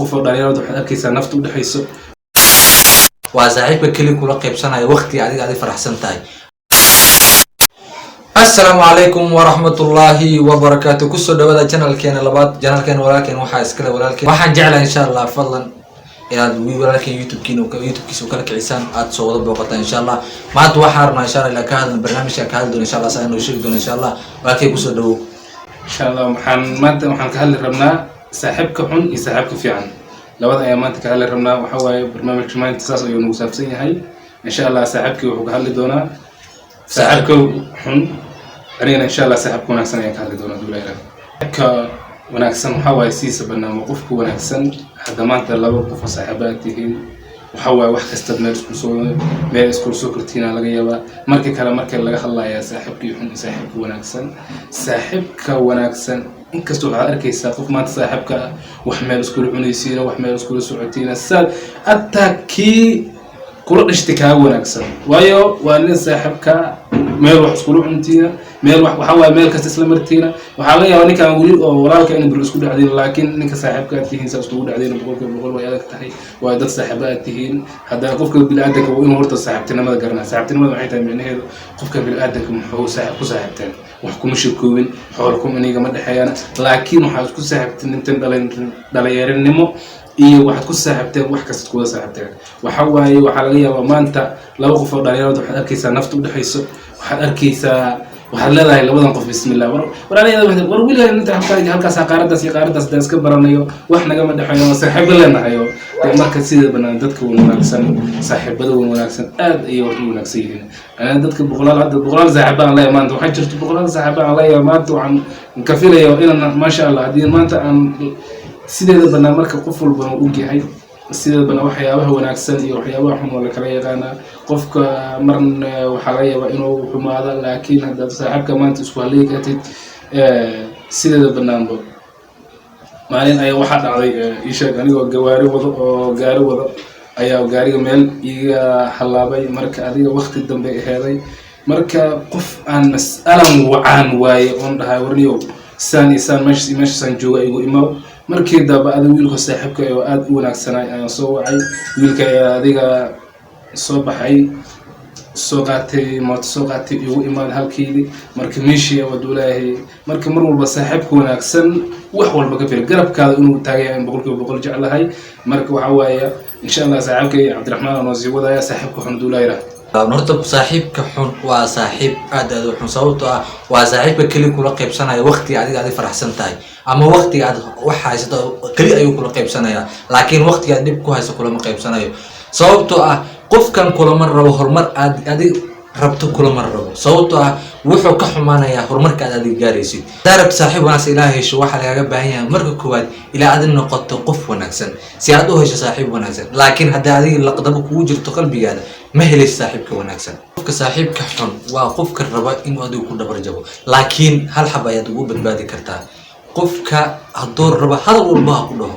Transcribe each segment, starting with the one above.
qof oo dhalinyarada waxaad arkaysaa nafta u dhaxayso waa saaxiibka keli kula qaybsanaya waqti adiga faraxsan tahay. السلام عليكم ورحمة الله وبركاته. كسر دولة channel كان لبعض channel كان ولكن وحاس كلا ولكن وحن جعل إن شاء الله فضلا إلى ولكن يوتيوب كينو يوتيوب كيسو كلك عيسان أتصور بوقتها إن شاء الله ما توحرنا إن شاء الله كهذا البرنامج كهذا إن شاء الله سأنو يشيك دون إن شاء الله ولكن كسر دو إن شاء الله محن كهل ربنا ساحبك حن يساحبك في عن لو هذا أيامات كهل ربنا وحوي برنامج ما انتصاص يوم مسافسين هاي إن شاء الله ساحبك وكهل دونا ساحبك حن أنا إن شاء الله ساحبك ونحسن يكهل دونا دولا ك ونحسن وحوي سيس بنا موقفك ونحسن حتى ما أنت لو وقف صاحباته وحوي واحد استبنا اسكول كرتينا لقيا مركي كلام مركي لقى الله يا ساحبك يحن ساحبك ونحسن ساحبك ونحسن إنك استوعب أركيس قف ما تصاحبك وحمل اسكول عنيسينا وحمل اسكول سعودينا السال أتاكي كل اشتكاء ونحسن ويا وأن ساحبك ميل wax isku runtiina meel wax waxa way meel kasta isla martiina waxa laga yaabaa ninka wali oo walaalka inuu bir isku dhacday laakiin ninka saaxiibka tihiin sa isku dhacday boqol way adag tahay waa dad saaxiibaad tihiin hadaa qofka bilaadanka waa inuu horta saaxiibtinimada garanaa saaxiibtinimada waxay tahay macnaheedu qofka bilaadanka muxuu saaxiib ku saaxiibteen wax kuma shirkoobin xoolkum iniga ma dhaxayaan laakiin waxa isku saaxiibtin intan dhalinyarnimo iyo waxaad ku saaxiibteen wax kasta ku saaxiibteen waxa waaye waxa laga yaabaa maanta laba qof oo dhalinyarada waxaad arkaysaa nafta u dhaxayso waxaad arkaysaa waxaad leedahay labadan qof bismillaah war wiilay inta halkaas qaaradaas iska baranayo wax naga ma dhaxayo saaxiib leenahay marka sida banaan dadka wanaagsan saaxiibada wanaagsan aad ay u wanaagsan yihiin ana dadka boqolaal saaxiibaan la maanta waxaan jirto boqolaal saaxiibaan la maanta waxaan ka filayo inaan ma sha Allah hadii maanta aan sideeda banaan marka qof walba uu yahay sideeda banaan waxyaabaha wanaagsan iyo waxyaabaha xun wala kala yaqaana qofka marna waxa laga yaabaa inuu xumaado laakiin hadda saaxiibka maanta isku haleeyatid sideeda banaanba maalin ay waxa dhacday isha anigoo gaari wado ayaa gaariga meel iga halaabay marka adiga waqti dambe aheeday marka qof aan mas'alan wacaan waaye on dhahay warniyo saan meeshan jooga igu imaw markii daba adiga wiilka saaxiibka oo aad u wanaagsanay aan soo wacay wiilka adiga soo baxay soo qaatay igu imaan halkii marka meeshii oo duulaahay marka mar walba saaxiibka wanaagsan wax walba ka fil garabkaada inuu taagay boqol jeclahay marka waxa waaye insha Allah saaxiibka Cabdiraxmaan oo sii wadaya saaxiibka xun duulayra horta saaxiibka xun waa saaxiib aad u xun sababtoo ah waa saaxiibka keli kula qaybsanaya waqti adiga faraxsan tahay ama waqti aad wax haysato keli ayuu kula qaybsanaya laakiin waqti aad dib ku hayso kula ma qaybsanayo sababtoo ah qofkan kula mar rabo horumar aad adiga rabto kula mar rabo sababtoo ah wuxuu ka xumaanaya horumarka aad adiga gaaraysid darab saaxiib wanaagsan ilaahay hesho waxa laga baahan yahay marka koowaad ilaa aad noqoto qof wanaagsan si aad u hesho saaxiib wanaagsan laakiin haddii adiga laqdabo kugu jirto qalbigaada ma helayso saaxiibka wanaagsan qofka saaxiibka xun waa qofka raba inuu adigu ku dhabar jabo laakiin hal xab ayaad ugu badbaadi kartaa qofka hadduu rabo hadal walba ku dhaho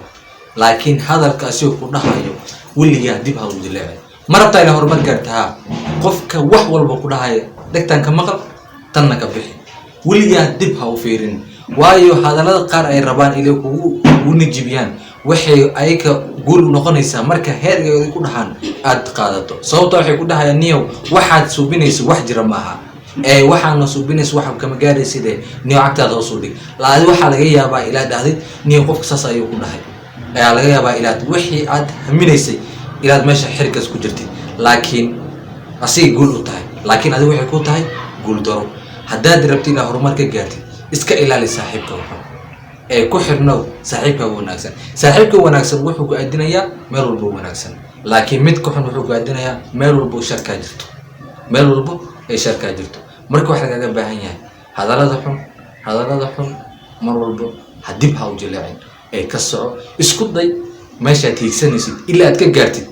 laakiin hadalkaasi ku dhahayo weligaa dib ha u dileecay marabta ila horumar gaartaa qofka wax walba ku dhahayo dhagtan ka maqal tanna ka bixi weligaa dib ha u fiirin waayo hadalada qaar ay rabaan ilaa kugu nijibiyaan waxay ayka guul u noqonaysaa marka heergeeda ku dhaxan aad qaadato sababtoo waxay ku dhahayaan niyow waxaad suubinayso wax jira maaha waxaana suubinayso wax kama gaaraysid niyow agtaada hoos u dhig laadi waxaa laga yaabaa ilaa dhahdid niyow qofka saas ayuu ku dhahay ayaa laga yaabaa ilaad wixii aad haminaysay ilaad meesha xirkas ku jirtid laakiin asiga guul u tahay laakiin adigu waxay ku tahay guul daro haddaad rabtid inaad horumar ka gaartid iska ilaali saaxiibka wuxuu ku xirnow saaxiibka wanaagsan wuxuu ku aadinayaa meel walba wanaagsan laakiin mid ka xun wuxuu ku aadinayaa meel walba sharka jirto marka waxa laga baahan yahay hadalada xun mar walba hadib ha u jileecin ka soco isku day meesha tiigsanaysid ilaa aad ka gaartid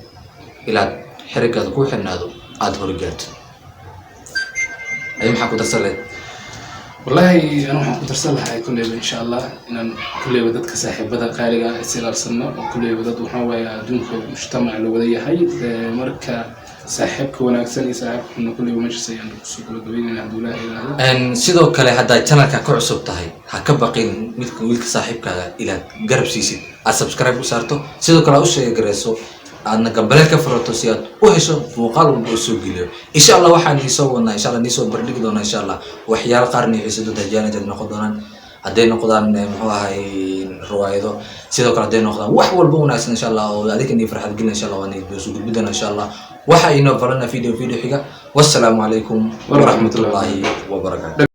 ilaa xirigaada ku xirnaado aad hor gaartid ay maxaa ku darsalee والله أنا waxaan ku darsan lahaa kullee insha Allah inaan kullee dadka saaxiibada qaaliga isla arsalno kullee dad waxaan way adduunka mujtamac loo wada yahay marka saaxiibka wanaagsan iyo saaxiibka xun kulli meesha ayaan kusoo kala gabeynayna hadduu ilaahay yiraahdo sidoo kale haddaad channelka ku cusub tahay ha ka baqin midka wiilka saaxiibkaaga ilaad garab siisid aad subscribe u saarto sidoo kale u sheeg gareyso aadna gambaleel ka furato si aad u hesho muuqaal walba oo soo geliyo insha Allah waxaan isoo wadnaa insha Allah nisoo bardhigi doonaa insha Allah waxyaalo qaarni xiisado dajaanad noqon doonaan hadday noqdaan muxuu ahay riwaayado sidoo kale hadday noqdaan wax walba wanaagsan insha Allah oo adiga inay farxad gelin insha Allah waan idin soo gudbidana insha Allah waxa inoo farana video xiga wassalaamu calaykum wa rahmatullahi wa barakatuh